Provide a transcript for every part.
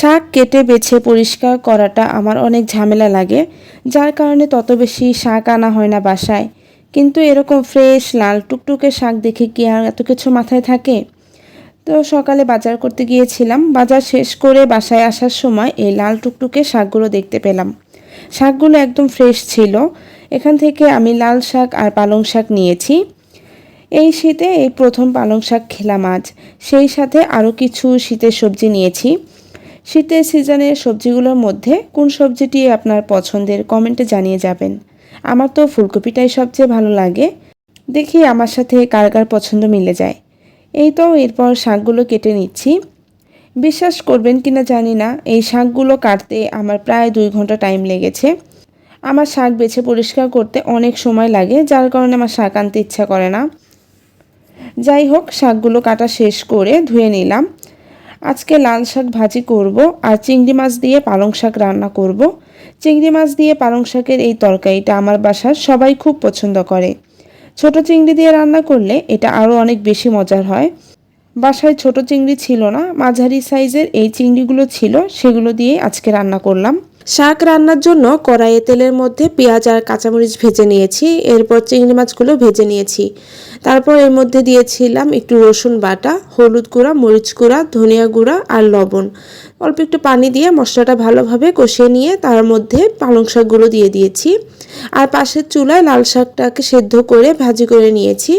শাক কেটে বেছে পরিষ্কার করাটা আমার অনেক ঝামেলা লাগে, যার কারণে তত বেশি শাক আনা হয় না বাসায়। কিন্তু এরকম ফ্রেশ লাল টুকটুকে শাক দেখে কি আর এত কিছু মাথায় থাকে? তো সকালে বাজার করতে গিয়েছিলাম, বাজার শেষ করে বাসায় আসার সময় এই লাল টুকটুকে শাকগুলো দেখতে পেলাম। শাকগুলো একদম ফ্রেশ ছিল। এখান থেকে আমি লাল শাক আর পালং শাক নিয়েছি। এই শীতে এই প্রথম পালং শাক খেলাম আজ। সেই সাথে আরও কিছু শীতের সবজি নিয়েছি। শীতের সিজনের সবজিগুলোর মধ্যে কোন সবজিটি আপনার পছন্দের কমেন্টে জানিয়ে যাবেন। আমার তো ফুলকপিটাই সবচেয়ে ভালো লাগে। দেখি আমার সাথে কার কার পছন্দ মিলে যায়। এই তো এরপর শাকগুলো কেটে নিচ্ছি। বিশ্বাস করবেন কিনা জানি না, এই শাকগুলো কাটতে আমার প্রায় 2 ঘন্টা টাইম লেগেছে। আমার শাক বেছে পরিষ্কার করতে অনেক সময় লাগে, যার কারণে আমার শাক আনতে ইচ্ছা করে না। যাই হোক, শাকগুলো কাটা শেষ করে ধুয়ে নিলাম। আজকে লাল শাক ভাজি করব আর চিংড়ি মাছ দিয়ে পালং শাক রান্না করব। চিংড়ি মাছ দিয়ে পালং শাকের এই তরকারিটা আমার বাসার সবাই খুব পছন্দ করে। ছোট চিংড়ি দিয়ে রান্না করলে এটা আরও অনেক বেশি মজার হয়। বাসায় ছোট চিংড়ি ছিল না, মাঝারি সাইজের এই চিংড়িগুলো ছিল, সেগুলো দিয়ে আজকে রান্না করলাম। শাক রান্নার জন্য কড়াইয়ে তেলের মধ্যে পেঁয়াজ আর কাঁচামরিচ ভেজে নিয়েছি। এরপর চিংড়ি মাছগুলো ভেজে নিয়েছি। তারপর এর মধ্যে দিয়েছিলাম একটু রসুন বাটা, হলুদ গুঁড়া, মরিচ গুঁড়া, ধনিয়া গুঁড়া আর লবণ। অল্প একটু পানি দিয়ে মশলাটা ভালোভাবে কষিয়ে নিয়ে তার মধ্যে পালং শাকগুলো দিয়ে দিয়েছি। আর পাশের চুলায় লাল শাকটাকে সেদ্ধ করে ভাজি করে নিয়েছি।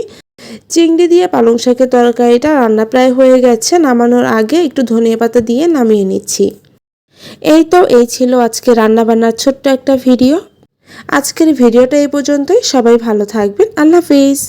চিংড়ি দিয়ে পালং শাকের তরকারিটা রান্না প্রায় হয়ে গেছে। নামানোর আগে একটু ধনিয়া পাতা দিয়ে নামিয়ে নিচ্ছি। এই ছিল আজকে রান্নাবান্নার ছোট্ট একটা ভিডিও। আজকের ভিডিওটা এই পর্যন্তই। সবাই ভালো থাকবেন। আল্লাহ হাফেজ।